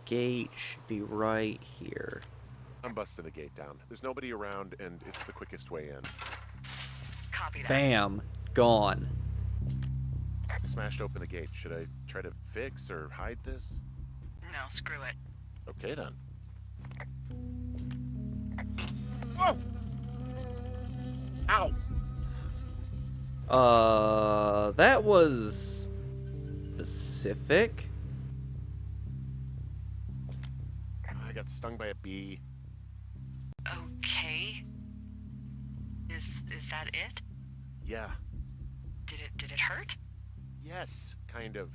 gate should be right here. I'm busting the gate down. There's nobody around, and it's the quickest way in. Copy that. Bam. Gone. I smashed open the gate. Should I try to fix or hide this? No, screw it. Okay, then. Whoa! Ow! That was specific. I got stung by a bee. Okay. Is that it? Yeah. Did it hurt? Yes, kind of.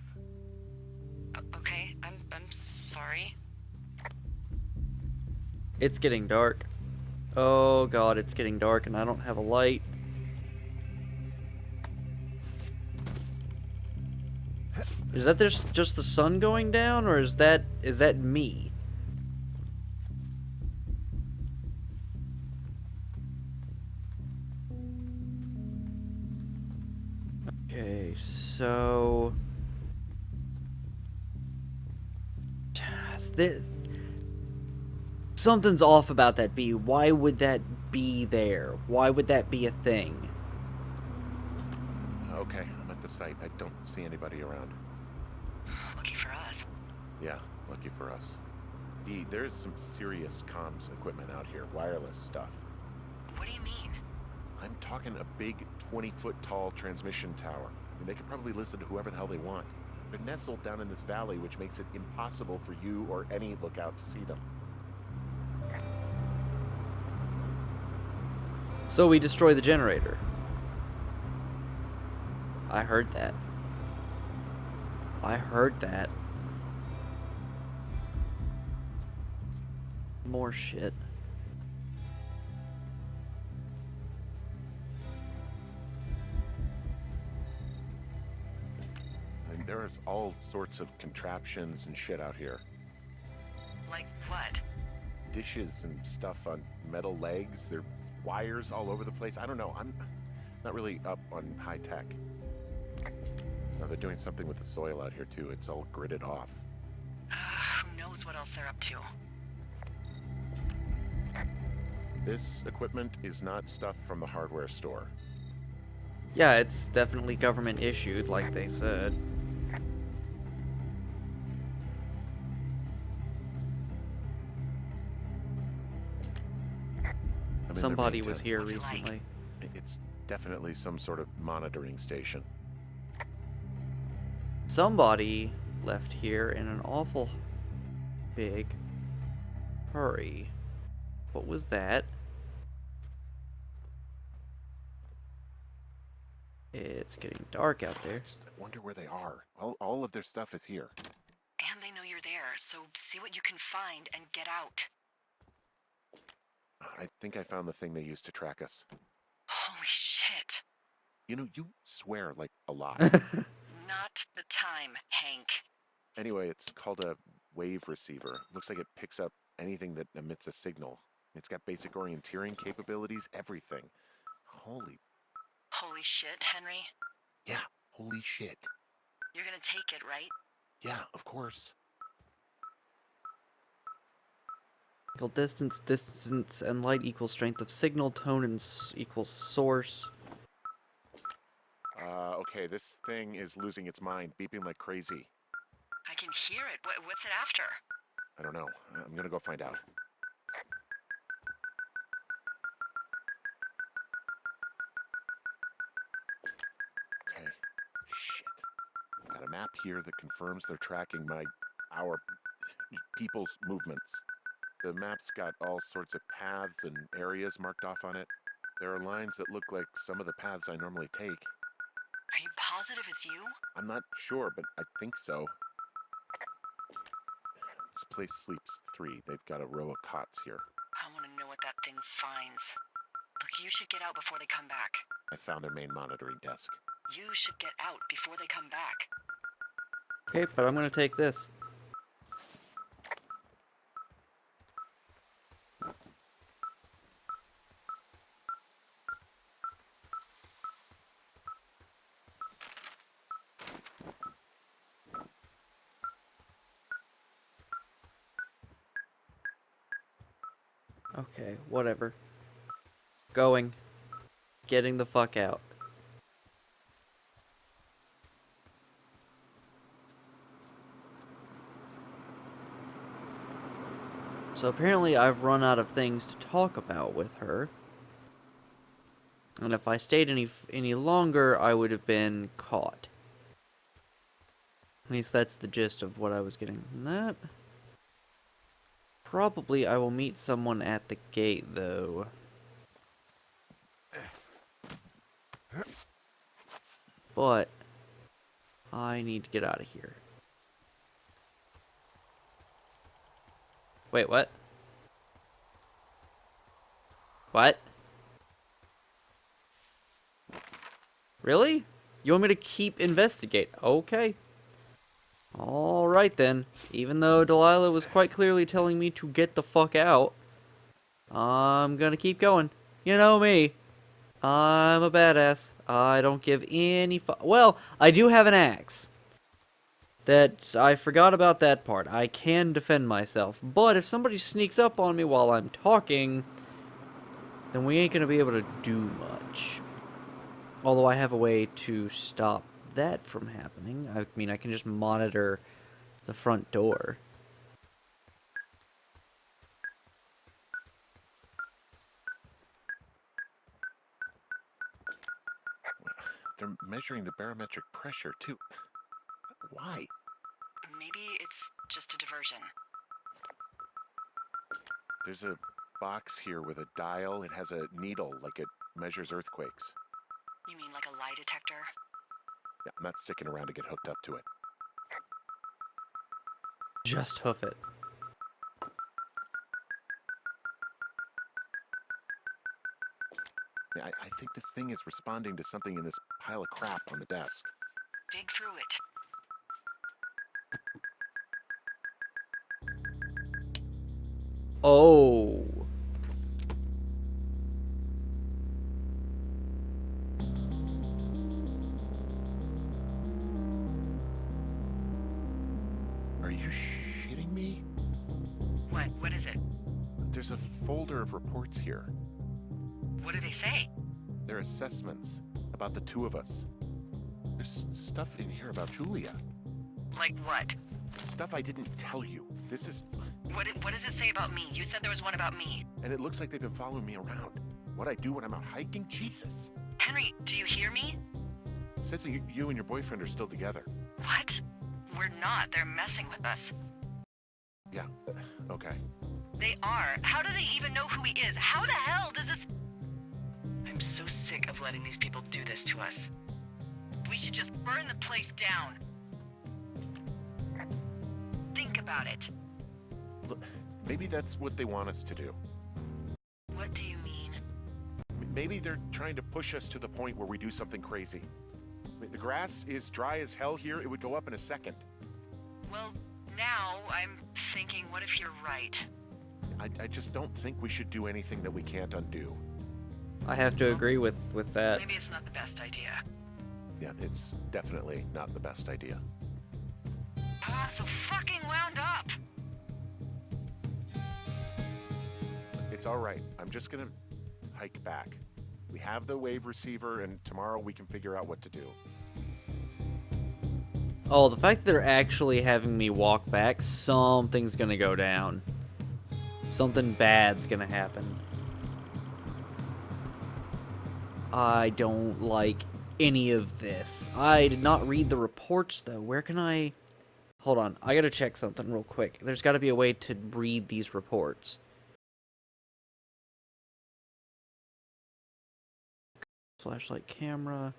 Okay, I'm sorry. It's getting dark. Oh god, it's getting dark and I don't have a light. Is that just the sun going down, or is that me? Okay, so something's off about that bee. Why would that be there? Why would that be a thing? Okay, I'm at the site. I don't see anybody around. Lucky for us. Yeah, lucky for us. There's some serious comms equipment out here. Wireless stuff. What do you mean? I'm talking a big 20-foot tall transmission tower. I mean, they could probably listen to whoever the hell they want. They're nestled down in this valley, which makes it impossible for you or any lookout to see them. So we destroy the generator. I heard that. I heard that. More shit. And there's all sorts of contraptions and shit out here. Like what? Dishes and stuff on metal legs. There are wires all over the place. I don't know. I'm not really up on high tech. Oh, they're doing something with the soil out here too. It's all gridded off. Who knows what else they're up to? This equipment is not stuff from the hardware store. Yeah, it's definitely government issued, like they said. Somebody was here recently. It's definitely some sort of monitoring station. Somebody left here in an awful big hurry. What was that? It's getting dark out there. I wonder where they are. All of their stuff is here. And they know you're there, so see what you can find and get out. I think I found the thing they used to track us. Holy shit. You know, you swear like a lot. Not the time, Hank. Anyway, it's called a wave receiver. Looks like it picks up anything that emits a signal. It's got basic orienteering capabilities, everything. Holy Shit, Henry. Yeah, holy shit. You're gonna take it, right? Yeah, of course. Distance, and light equals strength of signal, tone and equals source. Okay, this thing is losing its mind, beeping like crazy. I can hear it. What's it after? I don't know. I'm gonna go find out. Okay. Shit. Got a map here that confirms they're tracking our people's movements. The map's got all sorts of paths and areas marked off on it. There are lines that look like some of the paths I normally take. Are you positive it's you? I'm not sure, but I think so. This place sleeps 3. They've got a row of cots here. I want to know what that thing finds. Look, you should get out before they come back. I found their main monitoring desk. You should get out before they come back. Okay, but I'm gonna take this. Okay, whatever. Going. Getting the fuck out. So apparently I've run out of things to talk about with her. And if I stayed any longer, I would have been caught. At least that's the gist of what I was getting from that. Probably I will meet someone at the gate, though. But I need to get out of here. Wait, what? What? Really? You want me to keep investigate? Okay. Alright then. Even though Delilah was quite clearly telling me to get the fuck out, I'm gonna keep going. You know me. I'm a badass. I don't give any well, I do have an axe. I forgot about that part. I can defend myself. But if somebody sneaks up on me while I'm talking, then we ain't gonna be able to do much. Although I have a way to stop that from happening. I mean, I can just monitor the front door. They're measuring the barometric pressure, too. Why? Maybe it's just a diversion. There's a box here with a dial. It has a needle, like it measures earthquakes. You mean like a lie detector? Yeah, I'm not sticking around to get hooked up to it. Just hoof it. Yeah, I think this thing is responding to something in this pile of crap on the desk. Dig through it. Oh. Are you shitting me? What? What is it? There's a folder of reports here. What do they say? They're assessments about the two of us. There's stuff in here about Julia. Like what? Stuff I didn't tell you. This is... What does it say about me? You said there was one about me. And it looks like they've been following me around. What I do when I'm out hiking? Jesus. Henry, do you hear me? It says that you and your boyfriend are still together. What? We're not. They're messing with us. Yeah, okay. They are. How do they even know who he is? How the hell does this... I'm so sick of letting these people do this to us. We should just burn the place down. Think about it. Look, maybe that's what they want us to do. What do you mean? Maybe they're trying to push us to the point where we do something crazy. I mean, the grass is dry as hell here. It would go up in a second. Well, now I'm thinking, what if you're right? I just don't think we should do anything that we can't undo. I have to agree with that. Maybe it's not the best idea. Yeah, it's definitely not the best idea. Ah, so fucking wound up! It's all right. I'm just gonna hike back. We have the wave receiver, and tomorrow we can figure out what to do. Oh, the fact that they're actually having me walk back, something's gonna go down. Something bad's gonna happen. I don't like any of this. I did not read the reports, though. Where can I... Hold on. I gotta check something real quick. There's gotta be a way to read these reports. Flashlight camera.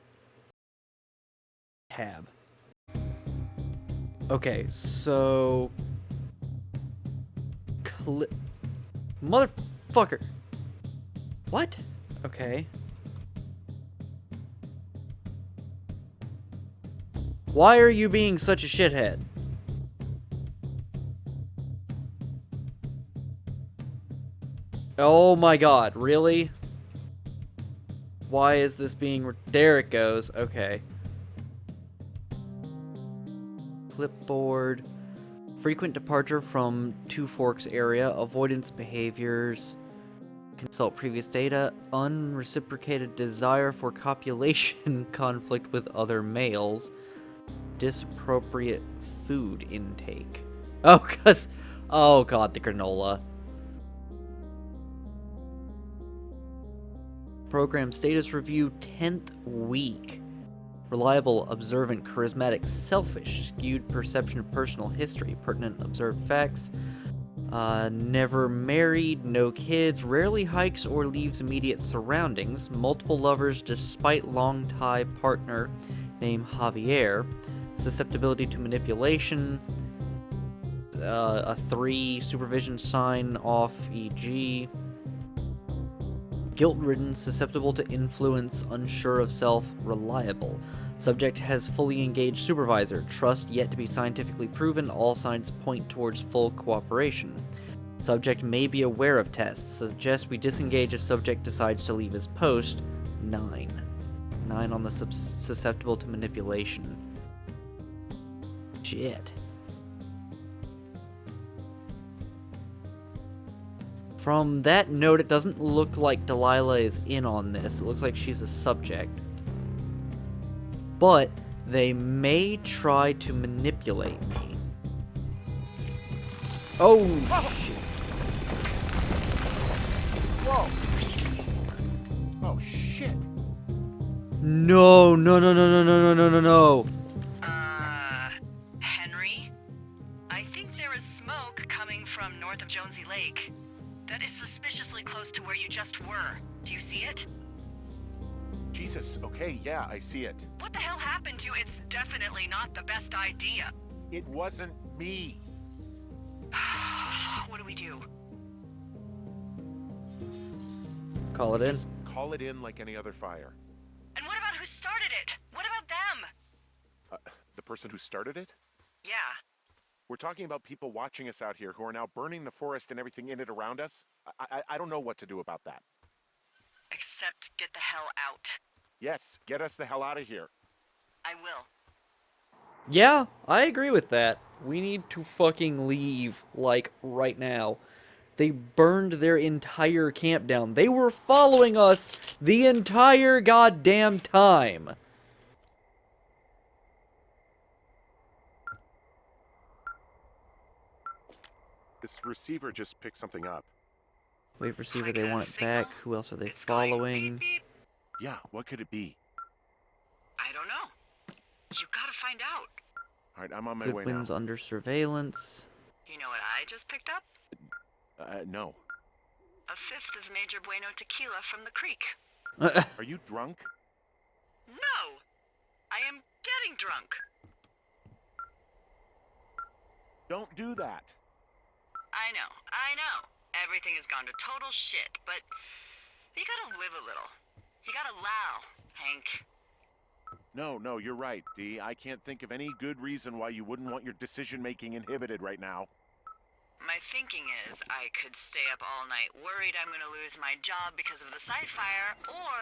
Tab. Okay, so... Motherfucker! What? Okay. Why are you being such a shithead? Oh my god, really? Why is this being... There it goes, okay. Clipboard. Frequent departure from Two Forks area. Avoidance behaviors. Consult previous data. Unreciprocated desire for copulation. Conflict with other males. Disappropriate food intake. Oh, cause... Oh god, the granola. Program status review, 10th week. Reliable, observant, charismatic, selfish, skewed perception of personal history, pertinent observed facts. Never married, no kids, rarely hikes or leaves immediate surroundings, multiple lovers despite long-tie partner named Javier, susceptibility to manipulation, a 3, supervision sign off, e.g. Guilt-ridden, susceptible to influence, unsure of self, reliable. Subject has fully engaged supervisor. Trust yet to be scientifically proven. All signs point towards full cooperation. Subject may be aware of tests. Suggest we disengage if subject decides to leave his post. 9. 9 on the susceptible to manipulation. Shit. From that note, it doesn't look like Delilah is in on this. It looks like she's a subject. But they may try to manipulate me. Oh, shit. Whoa! Oh, shit! No, no, no, no, no, no, no, no, no. Henry? I think there is smoke coming from north of Jonesy Lake. That is suspiciously close to where you just were. Do you see it? Jesus, okay, yeah, I see it. What the hell happened to you? It's definitely not the best idea. It wasn't me. What do we do? Call it in. Just call it in like any other fire. And what about who started it? What about them? The person who started it? Yeah. We're talking about people watching us out here who are now burning the forest and everything in it around us. I don't know what to do about that. Except get the hell out. Yes, get us the hell out of here. I will. Yeah, I agree with that. We need to fucking leave, like, right now. They burned their entire camp down. They were following us the entire goddamn time. This receiver just picked something up. Wait for receiver, Like they a want it signal? back. Who else are they It's going following? beep, beep. Yeah, what could it be? I don't know. You gotta find out. All right, I'm on my way now. Goodwin's under surveillance. You know what I just picked up? No. A fifth of Major Bueno tequila from the creek. Are you drunk? No! I am getting drunk. Don't do that. I know. Everything has gone to total shit, but you gotta live a little. You gotta allow, Hank. No, you're right, Dee. I can't think of any good reason why you wouldn't want your decision-making inhibited right now. My thinking is I could stay up all night worried I'm gonna lose my job because of the site fire, or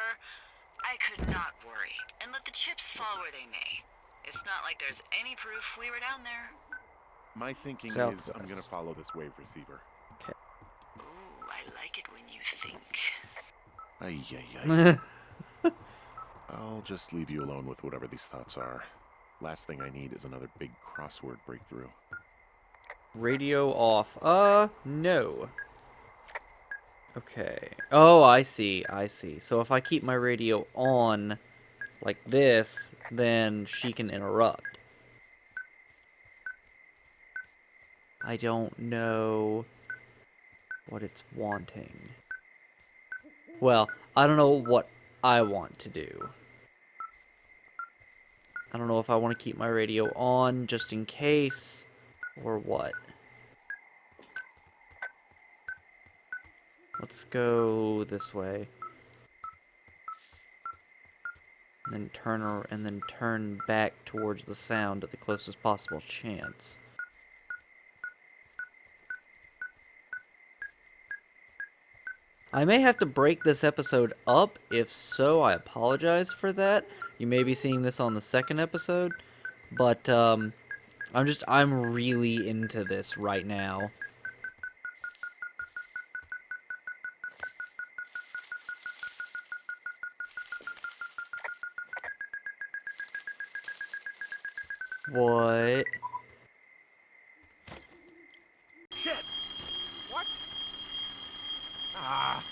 I could not worry and let the chips fall where they may. It's not like there's any proof we were down there. My thinking is Southwest. I'm gonna follow this wave receiver. Ooh, I like it when you think. Ay. I'll just leave you alone with whatever these thoughts are. Last thing I need is another big crossword breakthrough. Radio off. No. Okay. Oh, I see. So if I keep my radio on like this, then she can interrupt. I don't know what it's wanting. Well, I don't know what I want to do. I don't know if I want to keep my radio on just in case, or what. Let's go this way. And then turn back towards the sound at the closest possible chance. I may have to break this episode up. If so, I apologize for that. You may be seeing this on the second episode, but I'm really into this right now. What? Shit! What? Ah!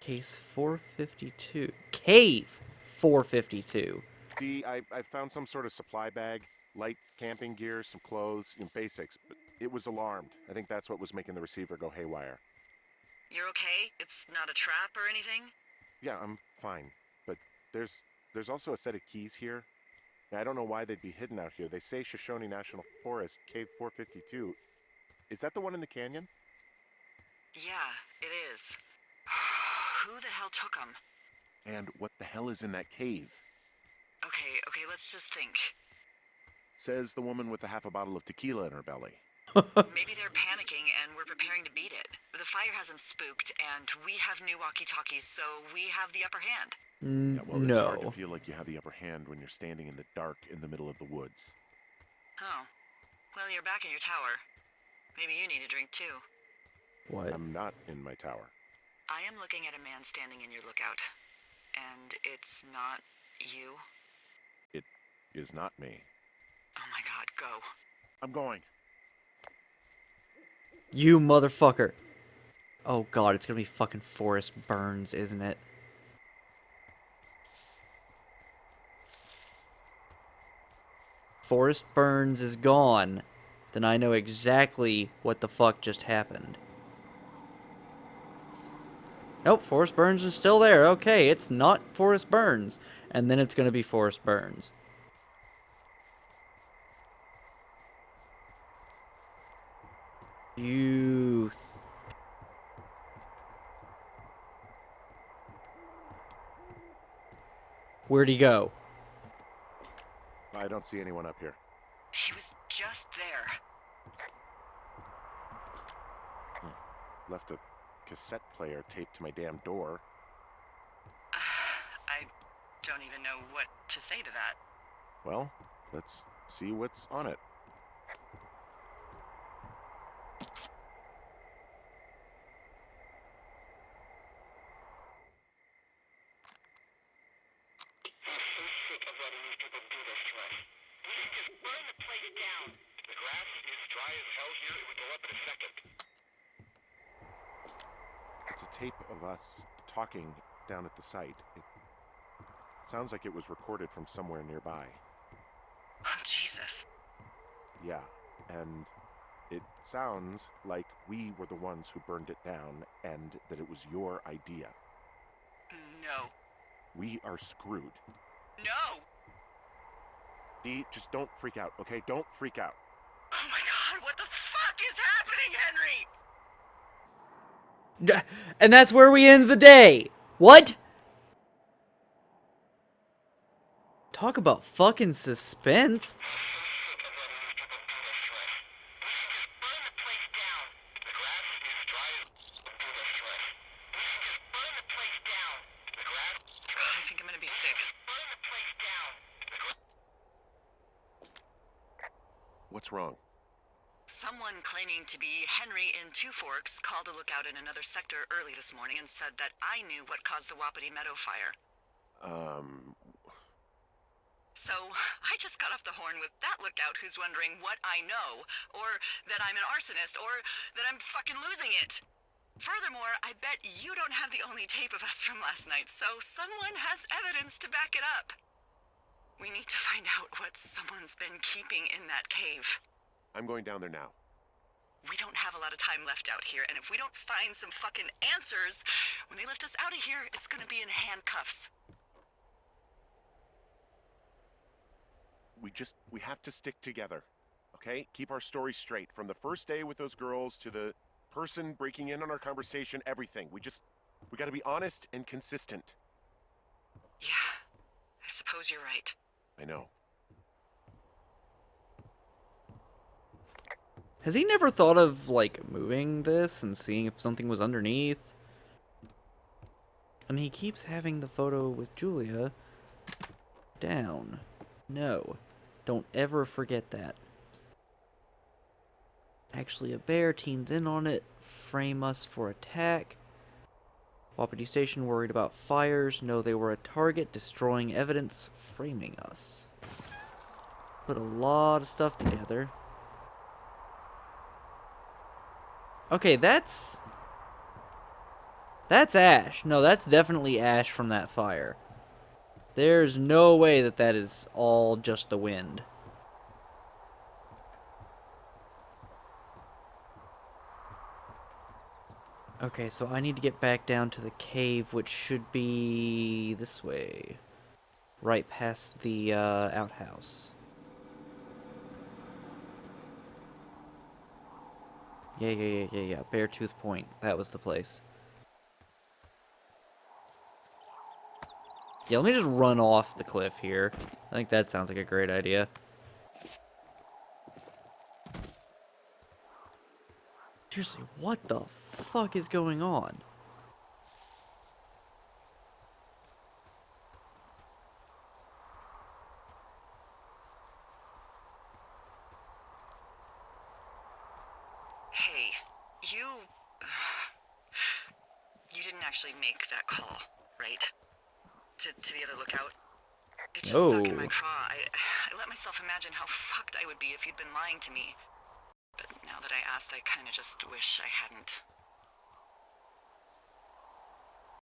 Case 452. Cave 452. I found some sort of supply bag, light camping gear, some clothes, basics, but it was alarmed. I think that's what was making the receiver go haywire. You're okay? It's not a trap or anything? Yeah, I'm fine, but there's also a set of keys here. I don't know why they'd be hidden out here. They say Shoshone National Forest, Cave 452. Is that the one in the canyon? Yeah, it is. Who the hell took them? And what the hell is in that cave? Okay, let's just think. Says the woman with a half a bottle of tequila in her belly. Maybe they're panicking and we're preparing to beat it. The fire has them spooked, and we have new walkie-talkies, so we have the upper hand. Yeah, well, it's hard to No. feel like you have the upper hand when you're standing in the dark in the middle of the woods. Oh. Well, you're back in your tower. Maybe you need a drink, too. What? I'm not in my tower. I am looking at a man standing in your lookout. And it's not you? It is not me. Oh my god, go. I'm going. You motherfucker. Oh god, it's gonna be fucking Forrest Burns, isn't it? Forrest Burns is gone. Then I know exactly what the fuck just happened. Nope, Forrest Burns is still there. Okay, it's not Forrest Burns. And then it's gonna be Forrest Burns. You... Where'd he go? I don't see anyone up here. He was just there. Left a cassette player taped to my damn door. I don't even know what to say to that. Well, let's see what's on it. It's a tape of us talking down at the site. It sounds like it was recorded from somewhere nearby. Oh, Jesus. Yeah, and it sounds like we were the ones who burned it down and that it was your idea. No. We are screwed. No! Dee, just don't freak out, okay? Don't freak out. Oh my god, what the fuck is happening, Henry? And that's where we end the day. What? Talk about fucking suspense. I think I'm gonna be sick. What's wrong? Someone claiming to be Henry in Two Forks called a lookout in another sector early this morning and said that I knew what caused the Wapiti Meadow fire. So, I just got off the horn with that lookout who's wondering what I know, or that I'm an arsonist, or that I'm fucking losing it. Furthermore, I bet you don't have the only tape of us from last night, so someone has evidence to back it up. We need to find out what someone's been keeping in that cave. I'm going down there now. We don't have a lot of time left out here, and if we don't find some fucking answers, when they lift us out of here, it's gonna be in handcuffs. We have to stick together, okay? Keep our story straight. From the first day with those girls to the person breaking in on our conversation, everything. We gotta be honest and consistent. Yeah, I suppose you're right. I know. Has he never thought of, like, moving this and seeing if something was underneath? And he keeps having the photo with Julia down. No. Don't ever forget that. Actually, a bear teams in on it. Frame us for attack. Wapiti Station worried about fires. No, they were a target, destroying evidence, framing us. Put a lot of stuff together. Okay, that's ash. No, that's definitely ash from that fire. There's no way that that is all just the wind. Okay, so I need to get back down to the cave, which should be this way. Right past the outhouse. Yeah. Beartooth Point. That was the place. Yeah, let me just run off the cliff here. I think that sounds like a great idea. Seriously, what the fuck is going on? Hey, you didn't actually make that call, right? To the other lookout? It just stuck in my craw. I let myself imagine how fucked I would be if you'd been lying to me. But now that I asked, I kinda just wish I hadn't.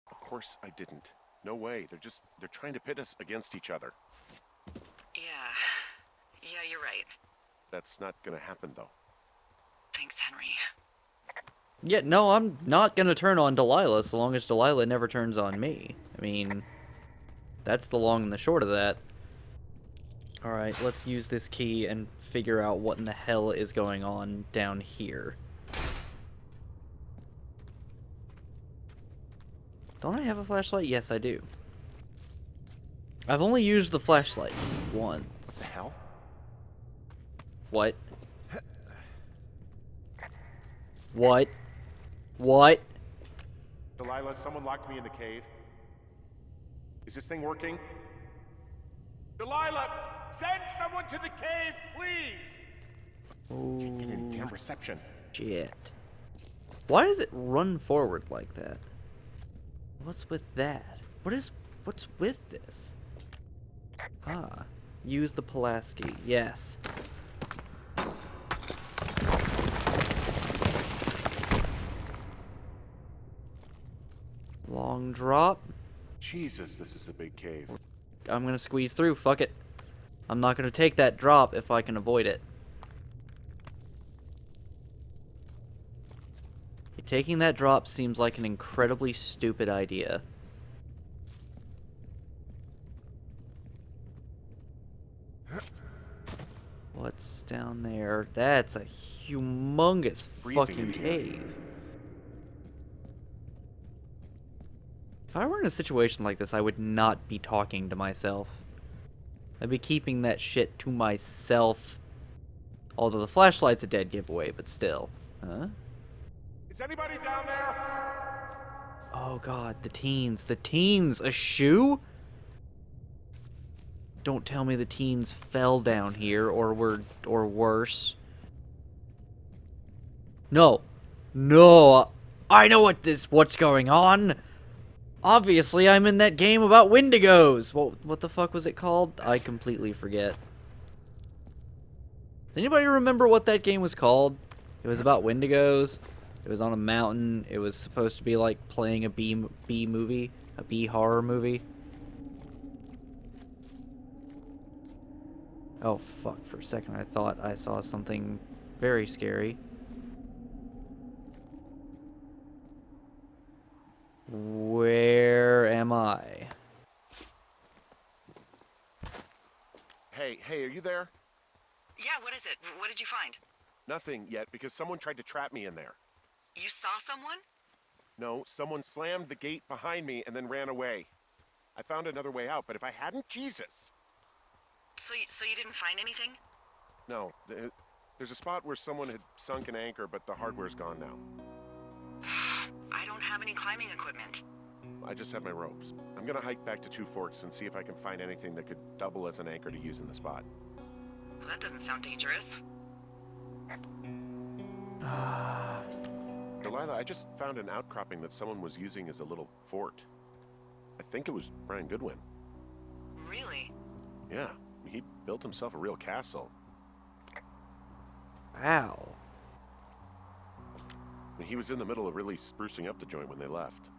Of course I didn't. No way. They're trying to pit us against each other. Yeah, you're right. That's not gonna happen, though. Thanks, Henry. Yeah, no, I'm not gonna turn on Delilah so long as Delilah never turns on me. I mean, that's the long and the short of that. Alright, let's use this key and figure out what in the hell is going on down here. Don't I have a flashlight? Yes, I do. I've only used the flashlight once. What the hell? What? What? What? Delilah, someone locked me in the cave. Is this thing working? Delilah, send someone to the cave, please! Can't get any damn reception. Shit. Why does it run forward like that? What's with that? What's with this? Ah. Use the Pulaski. Yes. Long drop. Jesus, this is a big cave. I'm gonna squeeze through. Fuck it. I'm not gonna take that drop if I can avoid it. Taking that drop seems like an incredibly stupid idea. What's down there? That's a humongous fucking cave. If I were in a situation like this, I would not be talking to myself. I'd be keeping that shit to myself. Although the flashlight's a dead giveaway, but still. Huh? Is anybody down there? Oh god, the teens. The teens! A shoe? Don't tell me the teens fell down here or worse. No. No. I know what's going on. Obviously, I'm in that game about Wendigos. What the fuck was it called? I completely forget. Does anybody remember what that game was called? It was about Wendigos. It was on a mountain. It was supposed to be like playing a B movie, a B horror movie. Oh fuck, for a second I thought I saw something very scary. Where am I? Hey, are you there? Yeah, what is it? What did you find? Nothing yet, because someone tried to trap me in there. You saw someone? No, someone slammed the gate behind me and then ran away. I found another way out, but if I hadn't, Jesus! So you didn't find anything? No, there's a spot where someone had sunk an anchor, but the hardware's gone now. I don't have any climbing equipment. I just have my ropes. I'm gonna hike back to Two Forks and see if I can find anything that could double as an anchor to use in the spot. Well, that doesn't sound dangerous. Delilah, Delilah, I just found an outcropping that someone was using as a little fort. I think it was Brian Goodwin. Really? Yeah, he built himself a real castle. Wow. He was in the middle of really sprucing up the joint when they left.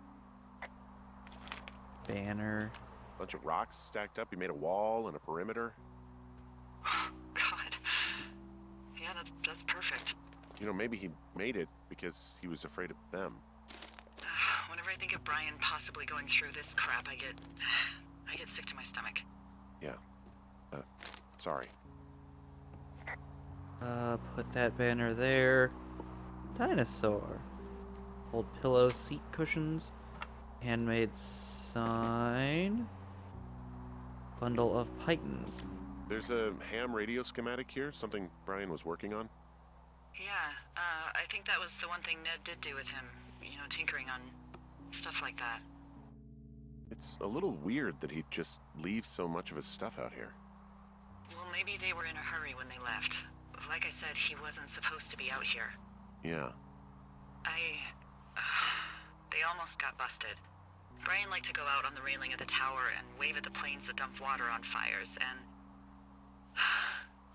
Banner. Bunch of rocks stacked up. He made a wall and a perimeter. God. Yeah, that's perfect. You know, maybe he made it because he was afraid of them. Whenever I think of Brian possibly going through this crap, I get sick to my stomach. Yeah. Sorry. Put that banner there. Dinosaur. Old pillow, seat cushions. Handmade sign. Bundle of pythons. There's a ham radio schematic here, something Brian was working on. Yeah, I think that was the one thing Ned did do with him. You know, tinkering on stuff like that. It's a little weird that he'd just leave so much of his stuff out here. Well, maybe they were in a hurry when they left. Like I said, he wasn't supposed to be out here. Yeah. They almost got busted. Brian liked to go out on the railing of the tower and wave at the planes that dumped water on fires, and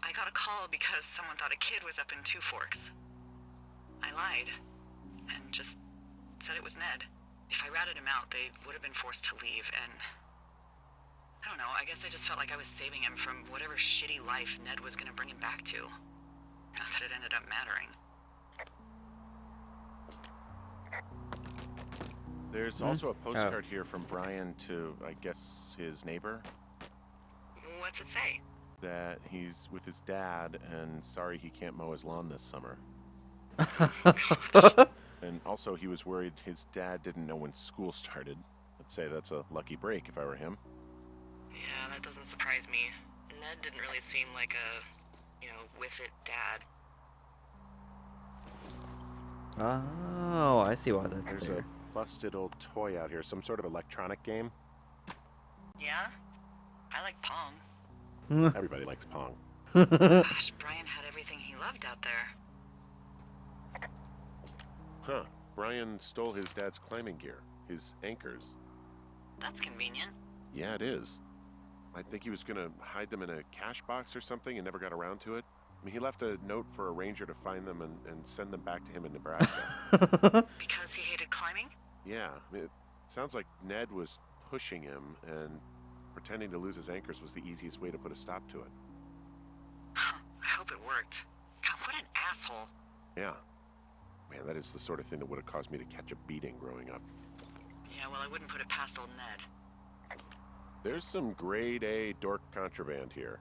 I got a call because someone thought a kid was up in Two Forks. I lied, and just said it was Ned. If I ratted him out, they would have been forced to leave, and I don't know, I guess I just felt like I was saving him from whatever shitty life Ned was gonna bring him back to. Not that it ended up mattering. There's also a postcard here from Brian to, I guess, his neighbor. What's it say? That he's with his dad and sorry he can't mow his lawn this summer. And also he was worried his dad didn't know when school started. I'd say that's a lucky break if I were him. Yeah, that doesn't surprise me. Ned didn't really seem like a, with it dad. Oh, I see why that's There's there. a busted old toy out here, some sort of electronic game. Yeah? I like Pong. Everybody likes Pong. Gosh, Brian had everything he loved out there. Huh. Brian stole his dad's climbing gear, his anchors. That's convenient. Yeah, it is. I think he was gonna hide them in a cash box or something and never got around to it. I mean, he left a note for a ranger to find them and send them back to him in Nebraska. Because he hated climbing? Yeah, I mean, it sounds like Ned was pushing him and pretending to lose his anchors was the easiest way to put a stop to it. I hope it worked. God, what an asshole. Yeah. Man, that is the sort of thing that would have caused me to catch a beating growing up. Yeah, well, I wouldn't put it past old Ned. There's some grade A dork contraband here.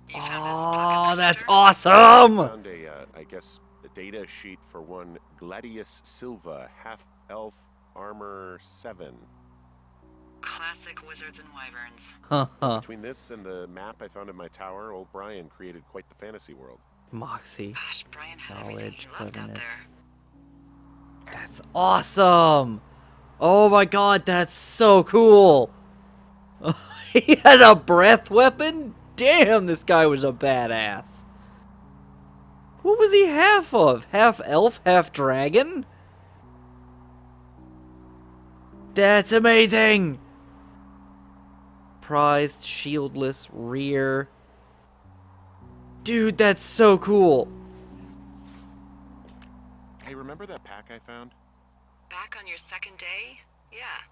You found his Oh, pocket that's register? awesome! Found I guess, a data sheet for one Gladius Silva, half-elf armor 7. Classic wizards and wyverns. Haha. Between this and the map I found in my tower, old Brian created quite the fantasy world. Moxie. Gosh, Brian had everything Knowledge, he loved out cleverness. there. That's awesome! Oh my god, that's so cool! He had a breath weapon? Damn, this guy was a badass. What was he half of? Half elf, half dragon? That's amazing! Prized, shieldless, rear. Dude, that's so cool. Hey, remember that pack I found? Back on your second day? Yeah.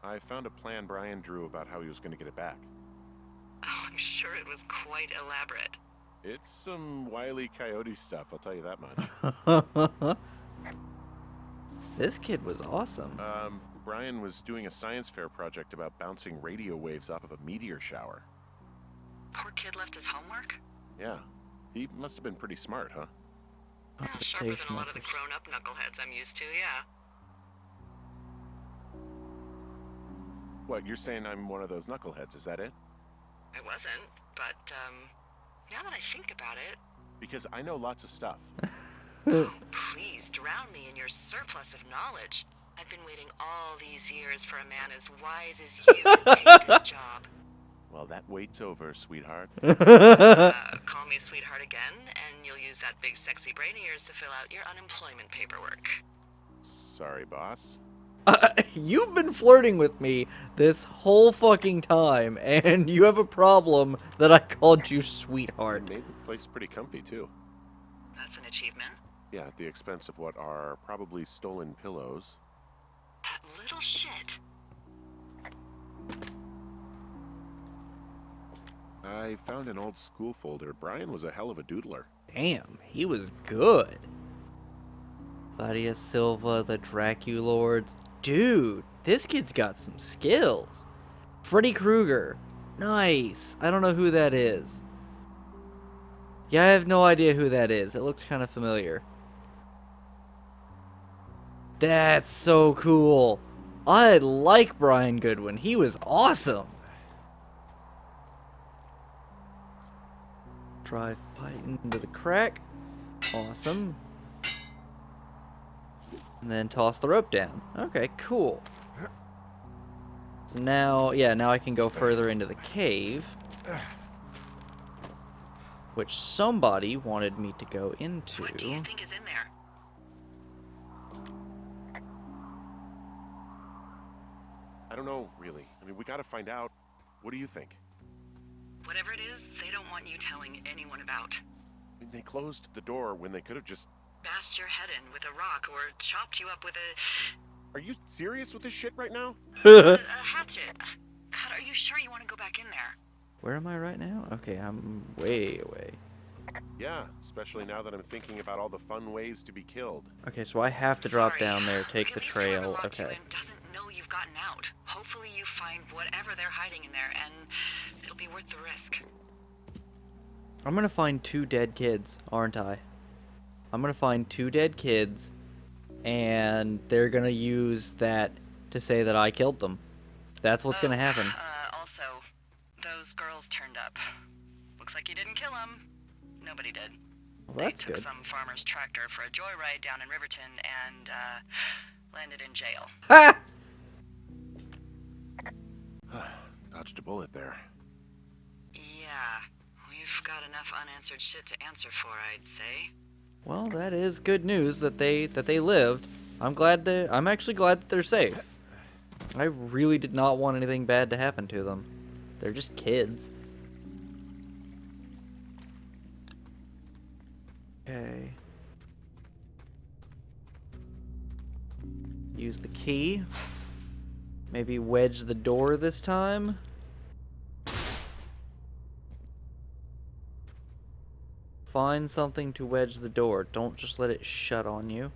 I found a plan Brian drew about how he was going to get it back. Oh, I'm sure it was quite elaborate. It's some Wile E. Coyote stuff, I'll tell you that much. This kid was awesome. Brian was doing a science fair project about bouncing radio waves off of a meteor shower. Poor kid left his homework? Yeah, he must have been pretty smart, huh? Yeah, sharper than a Computational lot of the for- grown-up knuckleheads I'm used to, yeah. What, you're saying I'm one of those knuckleheads, is that it? I wasn't, but, now that I think about it... Because I know lots of stuff. Oh, please, drown me in your surplus of knowledge. I've been waiting all these years for a man as wise as you to take this job. Well, that wait's over, sweetheart. Call me sweetheart again, and you'll use that big sexy brain of yours to fill out your unemployment paperwork. sorry, boss. You've been flirting with me this whole fucking time, and you have a problem that I called you I sweetheart. made the place pretty comfy, too. That's an achievement. Yeah, at the expense of what are probably stolen pillows. That little shit. I found an old school folder. Brian was a hell of a doodler. Damn, he was good. Claudia Silva, the Draculords. Dude, this kid's got some skills. Freddy Krueger. Nice. I don't know who that is. Yeah, I have no idea who that is. It looks kind of familiar. That's so cool. I like Brian Goodwin. He was awesome. Drive pipe into the crack. Awesome. And then toss the rope down. Okay, cool. So now, yeah, now I can go further into the cave. Which somebody wanted me to go into. What do you think is in there? I don't know, really. I mean, we gotta find out. What do you think? Whatever it is, they don't want you telling anyone about. I mean, they closed the door when they could have just... Bashed your head in with a rock or chopped you up with a Are you serious with this shit right now? hatchet. God, are you sure you want to go back in there? Where am I right now? Okay, I'm way away. Yeah, especially now that I'm thinking about all the fun ways to be killed. Okay, so I have to drop Sorry. down there, take Look, the at least whoever trail. locked you Okay. in doesn't know you've gotten out. Hopefully you find whatever they're hiding in there, and it'll be worth the risk. I'm gonna find 2 dead kids, aren't I? I'm gonna find 2 dead kids, and they're gonna use that to say that I killed them. That's what's gonna happen. Also, those girls turned up. Looks like you didn't kill them. Nobody did. Well, that's They took good. some farmer's tractor for a joyride down in Riverton and landed in jail. Ha! Dodged a bullet there. Yeah, we've got enough unanswered shit to answer for, I'd say. Well, that is good news that they lived. I'm actually glad that they're safe. I really did not want anything bad to happen to them. They're just kids. Okay. Use the key. Maybe wedge the door this time. Find something to wedge the door. Don't just let it shut on you.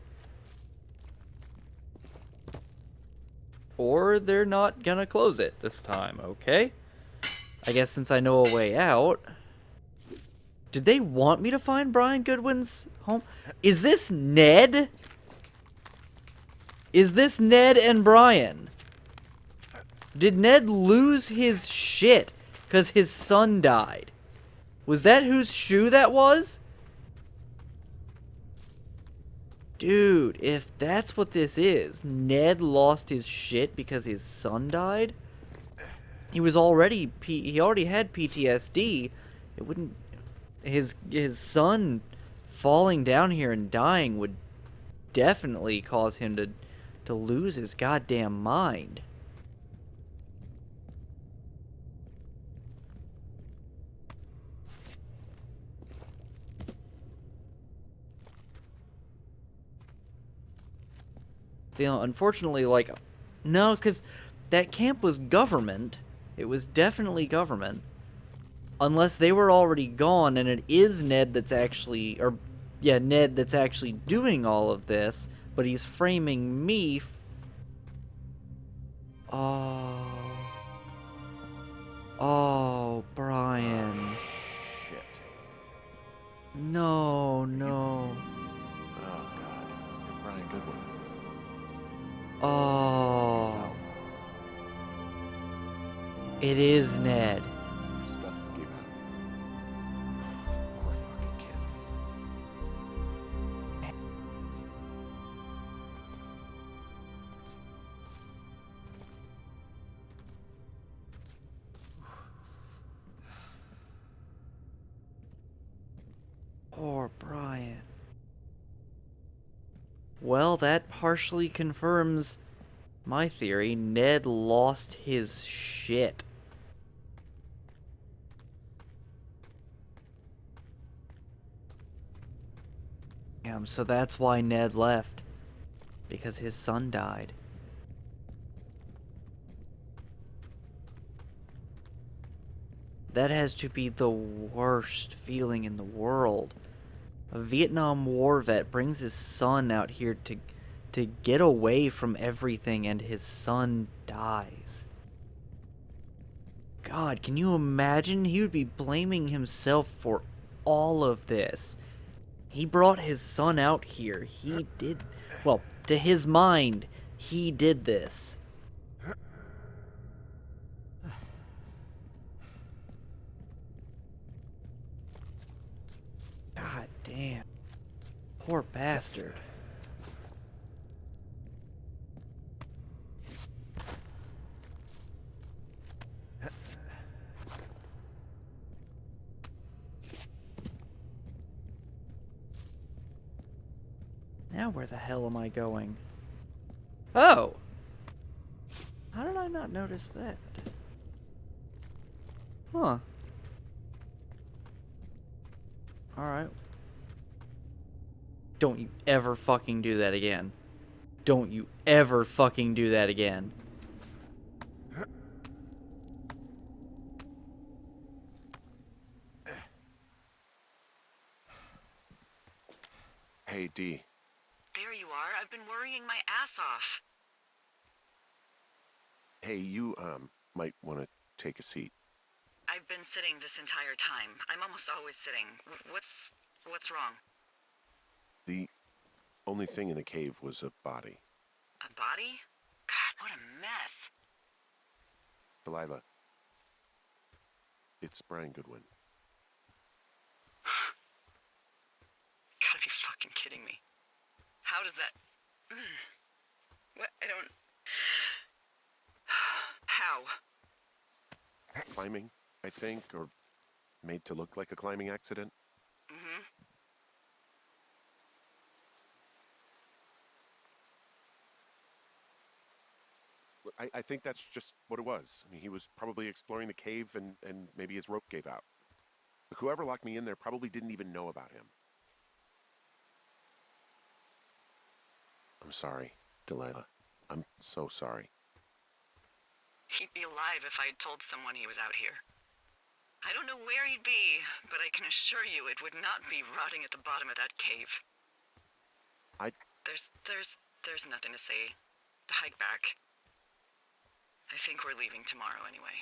Or they're not gonna close it this time, okay? I guess since I know a way out... Did they want me to find Brian Goodwin's home? Is this Ned? Is this Ned and Brian? Did Ned lose his shit because his son died? Was that whose shoe that was? Dude, if that's what this is, Ned lost his shit because his son died? He already had PTSD. It wouldn't... His son falling down here and dying would definitely cause him to lose his goddamn mind. Still, unfortunately, like, no, because that camp was government. It was definitely government. Unless they were already gone and it is Ned that's actually, Ned that's actually doing all of this, but he's framing me. Oh, Brian. Shit. No. Oh, God. You're Brian Goodwin. Oh. It is Ned. Your stuff gave out. Poor fucking kid. Poor Brian. Well, that partially confirms my theory. Ned lost his shit. Damn, so that's why Ned left. Because his son died. That has to be the worst feeling in the world. A Vietnam War vet brings his son out here to get away from everything, and his son dies. God, can you imagine? He would be blaming himself for all of this. He brought his son out here. He did, well, to his mind, he did this. God damn. Poor bastard. Now where the hell am I going? Oh! How did I not notice that? Huh. Alright. Don't you ever fucking do that again. Don't you ever fucking do that again. Hey, D. There you are. I've been worrying my ass off. Hey, you, might want to take a seat. I've been sitting this entire time. I'm almost always sitting. What's wrong? The only thing in the cave was a body. A body? God, what a mess. Delilah. It's Brian Goodwin. Gotta be fucking kidding me. How does that... What? I don't... How? Climbing, I think, or made to look like a climbing accident. Mm-hmm. I think that's just what it was. I mean, he was probably exploring the cave and maybe his rope gave out. But whoever locked me in there probably didn't even know about him. I'm sorry, Delilah. I'm so sorry. He'd be alive if I had told someone he was out here. I don't know where he'd be, but I can assure you it would not be rotting at the bottom of that cave. There's nothing to say. Hike back. I think we're leaving tomorrow anyway.